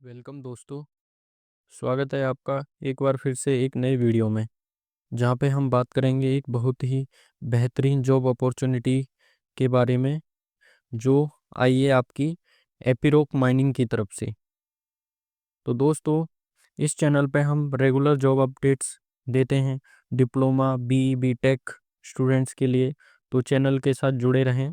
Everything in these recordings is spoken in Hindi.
वेलकम दोस्तों। स्वागत है आपका एक बार फिर से एक नए वीडियो में, जहाँ पे हम बात करेंगे एक बहुत ही बेहतरीन जॉब अपॉर्चुनिटी के बारे में जो आई है आपकी एपिरोक माइनिंग की तरफ से। तो दोस्तों, इस चैनल पे हम रेगुलर जॉब अपडेट्स देते हैं डिप्लोमा बीटेक स्टूडेंट्स के लिए, तो चैनल के साथ जुड़े रहें।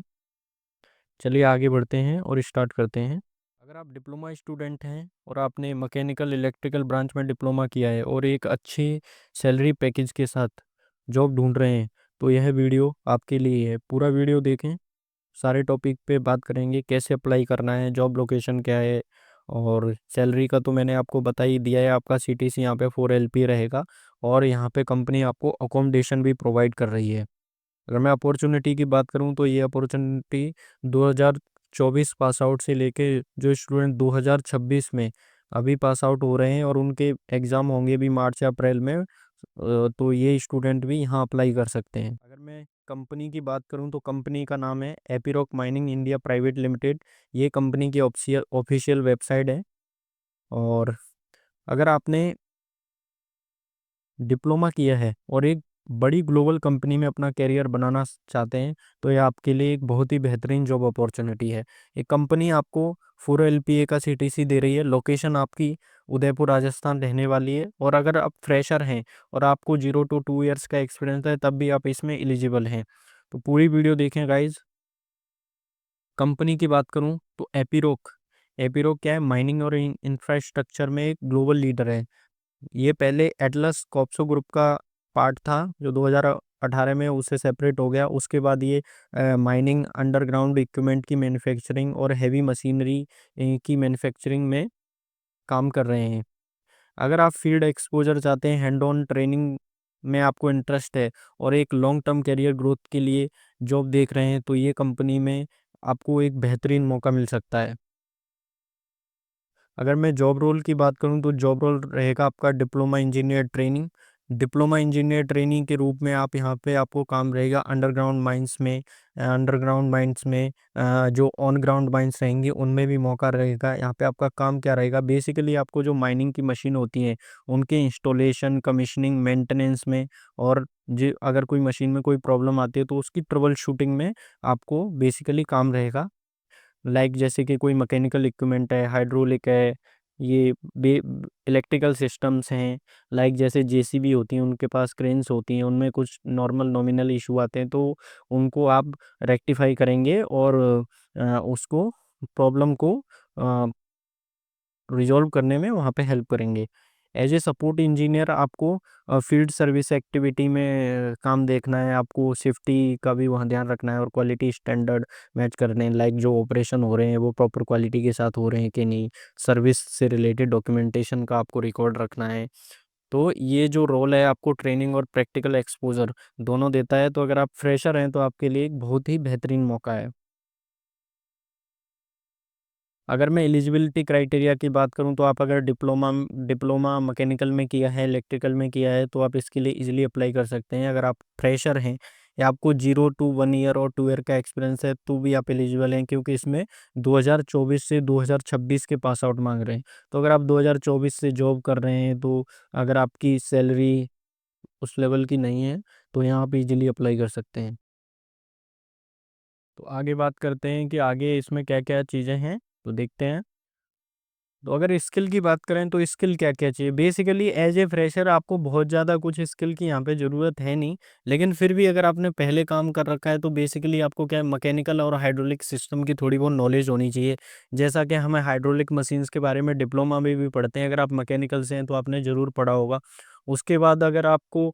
चलिए आगे बढ़ते हैं और स्टार्ट करते हैं। अगर आप डिप्लोमा स्टूडेंट हैं और आपने मैकेनिकल इलेक्ट्रिकल ब्रांच में डिप्लोमा किया है और एक अच्छी सैलरी पैकेज के साथ जॉब ढूंढ रहे हैं, तो यह वीडियो आपके लिए है। पूरा वीडियो देखें, सारे टॉपिक पे बात करेंगे, कैसे अप्लाई करना है, जॉब लोकेशन क्या है, और सैलरी का तो मैंने आपको बता ही दिया है। आपका सीटीसी यहाँ पे 4 LP रहेगा और यहाँ पे कंपनी आपको अकोमोडेशन भी प्रोवाइड कर रही है। अगर मैं अपॉर्चुनिटी की बात करूं तो ये अपॉर्चुनिटी 2024 पास आउट से लेके जो स्टूडेंट 2026 में अभी पास आउट हो रहे हैं और उनके एग्ज़ाम होंगे भी मार्च या अप्रैल में, तो ये स्टूडेंट भी यहाँ अप्लाई कर सकते हैं। अगर मैं कंपनी की बात करूं तो कंपनी का नाम है एपिरॉक माइनिंग इंडिया प्राइवेट लिमिटेड। ये कंपनी की ऑफिशियल वेबसाइट है। और अगर आपने डिप्लोमा किया है और एक बड़ी ग्लोबल कंपनी में अपना करियर बनाना चाहते हैं, तो ये आपके लिए एक बहुत ही बेहतरीन जॉब अपॉर्चुनिटी है। एक कंपनी आपको 4 LPA का सीटीसी दे रही है। लोकेशन आपकी उदयपुर राजस्थान रहने वाली है। और अगर आप फ्रेशर हैं और आपको 0 to 2 ईयर्स का एक्सपीरियंस है, तब भी आप इसमें एलिजिबल हैं। तो पूरी वीडियो देखें गाइज। कंपनी की बात करूं तो एपिरोक एपिरोक क्या है, माइनिंग और इंफ्रास्ट्रक्चर में एक ग्लोबल लीडर है। ये पहले एटलस कॉप्सो ग्रुप का पार्ट था, जो 2018 में उससे सेपरेट हो गया। उसके बाद ये माइनिंग, अंडरग्राउंड इक्विपमेंट की मैन्युफैक्चरिंग और हैवी मशीनरी की मैन्युफैक्चरिंग में काम कर रहे हैं। अगर आप फील्ड एक्सपोजर चाहते हैं, हैंड ऑन ट्रेनिंग में आपको इंटरेस्ट है और एक लॉन्ग टर्म करियर ग्रोथ के लिए जॉब देख रहे हैं, तो ये कंपनी में आपको एक बेहतरीन मौका मिल सकता है। अगर मैं जॉब रोल की बात करूं तो जॉब रोल रहेगा आपका diploma engineer training. Diploma engineer training के रूप में आप यहाँ पे आपको काम रहेगा अंडरग्राउंड माइंस में जो ऑन ग्राउंड माइंस रहेंगी उनमें भी मौका रहेगा। यहाँ पे आपका काम क्या रहेगा, बेसिकली आपको जो माइनिंग की मशीन होती हैं उनके इंस्टॉलेशन, कमीशनिंग, मेंटेनेंस में, और जो अगर कोई मशीन में कोई प्रॉब्लम आती है तो उसकी ट्रबल शूटिंग में आपको बेसिकली काम रहेगा। लाइक जैसे कि कोई मैकेनिकल इक्विपमेंट है, हाइड्रोलिक है, ये बे इलेक्ट्रिकल सिस्टम्स हैं। लाइक जैसे जेसीबी होती हैं, उनके पास क्रेन्स होती हैं, उनमें कुछ नॉर्मल नॉमिनल इशू आते हैं, तो उनको आप रेक्टिफाई करेंगे और उसको प्रॉब्लम को रिजॉल्व करने में वहाँ पे हेल्प करेंगे। एज ए सपोर्ट इंजीनियर आपको फील्ड सर्विस एक्टिविटी में काम देखना है। आपको सेफ्टी का भी वहाँ ध्यान रखना है और क्वालिटी स्टैंडर्ड मैच करने हैं। लाइक जो ऑपरेशन हो रहे हैं वो प्रॉपर क्वालिटी के साथ हो रहे हैं कि नहीं, सर्विस से रिलेटेड डॉक्यूमेंटेशन का आपको रिकॉर्ड रखना है। तो ये जो रोल है आपको ट्रेनिंग और प्रैक्टिकल एक्सपोजर दोनों देता है। तो अगर आप फ्रेशर हैं तो आपके लिए एक बहुत ही बेहतरीन मौका है। अगर मैं एलिजिबिलिटी क्राइटेरिया की बात करूं तो आप अगर डिप्लोमा मैकेनिकल में किया है, इलेक्ट्रिकल में किया है, तो आप इसके लिए इजीली अप्लाई कर सकते हैं। अगर आप फ्रेशर हैं या आपको 0 to 1 ईयर और 2 ईयर का एक्सपीरियंस है, तो भी आप एलिजिबल हैं, क्योंकि इसमें 2024 से 2026 के पास आउट मांग रहे हैं। तो अगर आप 2024 से जॉब कर रहे हैं, तो अगर आपकी सैलरी उस लेवल की नहीं है, तो यहाँ आप इजीली अप्लाई कर सकते हैं। तो आगे बात करते हैं कि आगे इसमें क्या क्या चीज़ें हैं, तो देखते हैं। तो अगर स्किल की बात करें तो स्किल क्या क्या चाहिए, बेसिकली एज ए फ्रेशर आपको बहुत ज़्यादा कुछ स्किल की यहाँ पे ज़रूरत है नहीं। लेकिन फिर भी अगर आपने पहले काम कर रखा है तो बेसिकली आपको क्या है, मैकेनिकल और हाइड्रोलिक सिस्टम की थोड़ी बहुत नॉलेज होनी चाहिए। जैसा कि हमें हाइड्रोलिक मशीन्स के बारे में डिप्लोमा में भी पढ़ते हैं, अगर आप मैकेनिकल से हैं तो आपने ज़रूर पढ़ा होगा। उसके बाद अगर आपको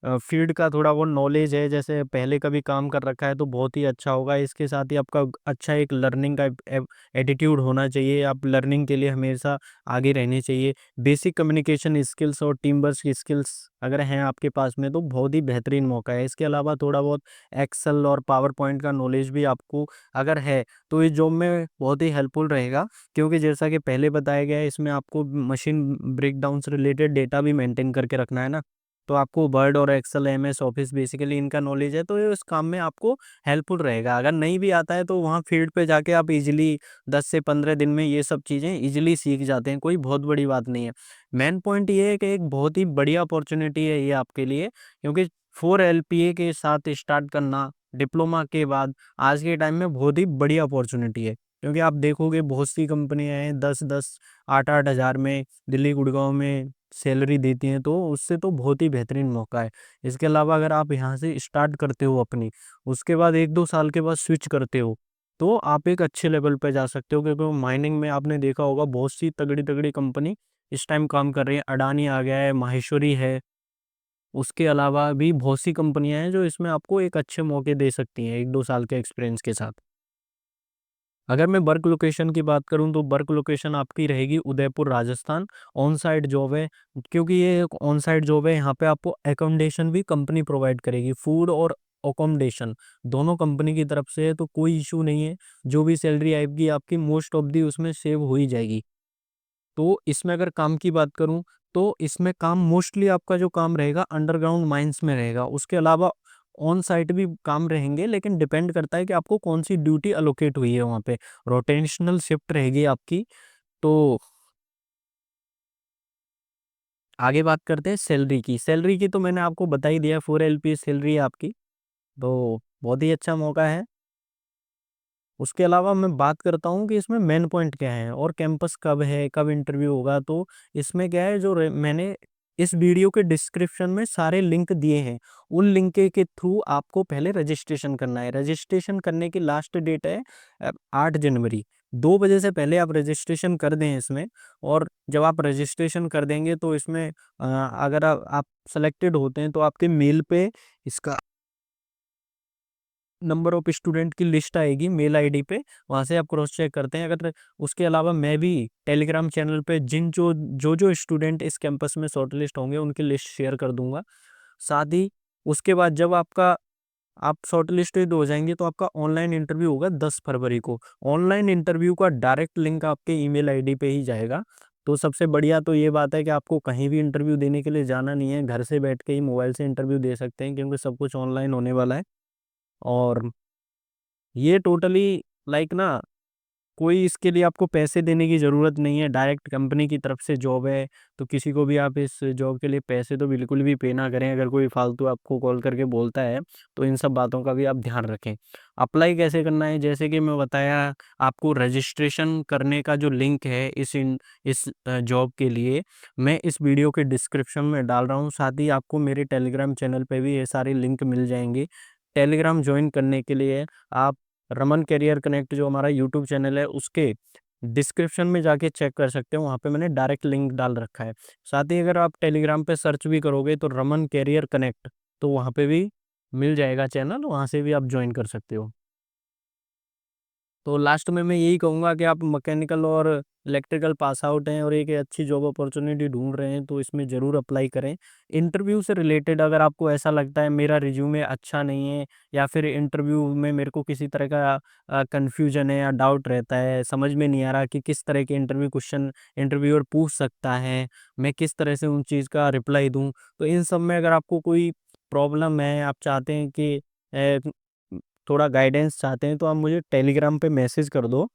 फील्ड का थोड़ा बहुत नॉलेज है, जैसे पहले कभी काम कर रखा है, तो बहुत ही अच्छा होगा। इसके साथ ही आपका अच्छा एक लर्निंग का एटीट्यूड होना चाहिए। आप लर्निंग के लिए हमेशा आगे रहने चाहिए। बेसिक कम्युनिकेशन स्किल्स और टीम वर्क की स्किल्स अगर हैं आपके पास में, तो बहुत ही बेहतरीन मौका है। इसके अलावा थोड़ा बहुत एक्सेल और पावर पॉइंट का नॉलेज भी आपको अगर है, तो इस जॉब में बहुत ही हेल्पफुल रहेगा। क्योंकि जैसा कि पहले बताया गया है, इसमें आपको मशीन ब्रेकडाउन से रिलेटेड डेटा भी मेंटेन करके रखना है ना। तो आपको वर्ड और एक्सेल, एमएस ऑफिस बेसिकली इनका नॉलेज है तो ये उस काम में आपको हेल्पफुल रहेगा। अगर नहीं भी आता है तो वहाँ फील्ड पे जाके आप इजीली 10 से 15 दिन में ये सब चीज़ें इजीली सीख जाते हैं, कोई बहुत बड़ी बात नहीं है। मेन पॉइंट ये है कि एक बहुत ही बढ़िया अपॉर्चुनिटी है ये आपके लिए, क्योंकि 4 LPA के साथ स्टार्ट करना डिप्लोमा के बाद आज के टाइम में बहुत ही बढ़िया अपॉर्चुनिटी है। क्योंकि आप देखोगे बहुत सी कंपनियां हैं 10-10 8-8 हज़ार में दिल्ली गुड़गांव में सैलरी देती हैं, तो उससे तो बहुत ही बेहतरीन मौका है। इसके अलावा अगर आप यहाँ से स्टार्ट करते हो अपनी, उसके बाद 1-2 साल के बाद स्विच करते हो, तो आप एक अच्छे लेवल पे जा सकते हो। क्योंकि माइनिंग में आपने देखा होगा बहुत सी तगड़ी तगड़ी कंपनी इस टाइम काम कर रही है। अडानी आ गया है, माहेश्वरी है, उसके अलावा भी बहुत सी कंपनियां हैं जो इसमें आपको एक अच्छे मौके दे सकती हैं 1-2 साल के एक्सपीरियंस के साथ। अगर मैं वर्क लोकेशन की बात करूं तो वर्क लोकेशन आपकी रहेगी Udaipur Rajasthan. On site job है, क्योंकि ये एक ऑन साइट जॉब है, यहाँ पे आपको अकोमोडेशन भी कंपनी प्रोवाइड करेगी, फूड और अकोमोडेशन दोनों कंपनी की तरफ से है, तो कोई इशू नहीं है। जो भी सैलरी आएगी आपकी मोस्ट ऑफ दी उसमें सेव हो ही जाएगी। तो इसमें अगर काम की बात करूं तो इसमें काम मोस्टली आपका जो काम रहेगा अंडरग्राउंड माइंस में रहेगा। उसके अलावा ऑन साइट भी काम रहेंगे, लेकिन डिपेंड करता है कि आपको कौन सी ड्यूटी अलोकेट हुई है वहाँ पे। रोटेशनल शिफ्ट रहेगी आपकी। तो आगे बात करते हैं सैलरी की। सैलरी की तो मैंने आपको बता ही दिया, 4 LPA सैलरी है आपकी, तो बहुत ही अच्छा मौका है। उसके अलावा मैं बात करता हूँ कि इसमें मेन पॉइंट क्या है और कैंपस कब है, कब इंटरव्यू होगा। तो इसमें क्या है, जो मैंने इस वीडियो के डिस्क्रिप्शन में सारे लिंक दिए हैं, उन लिंक के थ्रू आपको पहले रजिस्ट्रेशन करना है। रजिस्ट्रेशन करने की लास्ट डेट है 8 जनवरी। 2 बजे से पहले आप रजिस्ट्रेशन कर दें इसमें। और जब आप रजिस्ट्रेशन कर देंगे तो इसमें अगर आप सेलेक्टेड होते हैं तो आपके मेल पे इसका नंबर ऑफ स्टूडेंट की लिस्ट आएगी मेल आईडी पे, वहाँ से आप क्रॉस चेक करते हैं। अगर उसके अलावा मैं भी टेलीग्राम चैनल पे जिन जो स्टूडेंट इस कैंपस में शॉर्टलिस्ट होंगे उनकी लिस्ट शेयर कर दूंगा। साथ ही उसके बाद जब आप शॉर्टलिस्टेड हो जाएंगे तो आपका ऑनलाइन इंटरव्यू होगा 10 फरवरी को। ऑनलाइन इंटरव्यू का डायरेक्ट लिंक आपके ईमेल आईडी पे ही जाएगा। तो सबसे बढ़िया तो ये बात है कि आपको कहीं भी इंटरव्यू देने के लिए जाना नहीं है, घर से बैठ के ही मोबाइल से इंटरव्यू दे सकते हैं, क्योंकि सब कुछ ऑनलाइन होने वाला है। और ये टोटली लाइक ना, कोई इसके लिए आपको पैसे देने की ज़रूरत नहीं है, डायरेक्ट कंपनी की तरफ से जॉब है। तो किसी को भी आप इस जॉब के लिए पैसे तो बिल्कुल भी पे ना करें। अगर कोई फालतू आपको कॉल करके बोलता है तो इन सब बातों का भी आप ध्यान रखें। अप्लाई कैसे करना है, जैसे कि मैं बताया, आपको रजिस्ट्रेशन करने का जो लिंक है इस जॉब के लिए मैं इस वीडियो के डिस्क्रिप्शन में डाल रहा हूँ। साथ ही आपको मेरे टेलीग्राम चैनल पे भी ये सारे लिंक मिल जाएंगे। टेलीग्राम ज्वाइन करने के लिए आप रमन कैरियर कनेक्ट जो हमारा यूट्यूब चैनल है उसके डिस्क्रिप्शन में जाके चेक कर सकते हो, वहाँ पे मैंने डायरेक्ट लिंक डाल रखा है। साथ ही अगर आप टेलीग्राम पे सर्च भी करोगे तो रमन कैरियर कनेक्ट, तो वहाँ पे भी मिल जाएगा चैनल, वहाँ से भी आप ज्वाइन कर सकते हो। तो लास्ट में मैं यही कहूँगा कि आप मैकेनिकल और इलेक्ट्रिकल पास आउट हैं और एक अच्छी जॉब अपॉर्चुनिटी ढूंढ रहे हैं तो इसमें ज़रूर अप्लाई करें। इंटरव्यू से रिलेटेड अगर आपको ऐसा लगता है मेरा रिज्यूमे अच्छा नहीं है, या फिर इंटरव्यू में मेरे को किसी तरह का कन्फ्यूजन है या डाउट रहता है, समझ में नहीं आ रहा कि किस तरह के इंटरव्यू क्वेश्चन इंटरव्यूअर पूछ सकता है, मैं किस तरह से उन चीज़ का रिप्लाई दूँ, तो इन सब में अगर आपको कोई प्रॉब्लम है, आप चाहते हैं कि थोड़ा गाइडेंस चाहते हैं, तो आप मुझे टेलीग्राम पे मैसेज कर दो।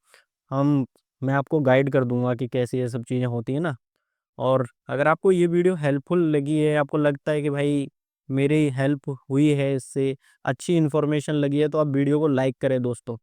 हम मैं आपको गाइड कर दूंगा कि कैसे ये सब चीज़ें होती है ना। और अगर आपको ये वीडियो हेल्पफुल लगी है, आपको लगता है कि भाई मेरी हेल्प हुई है इससे, अच्छी इन्फॉर्मेशन लगी है, तो आप वीडियो को लाइक करें दोस्तों।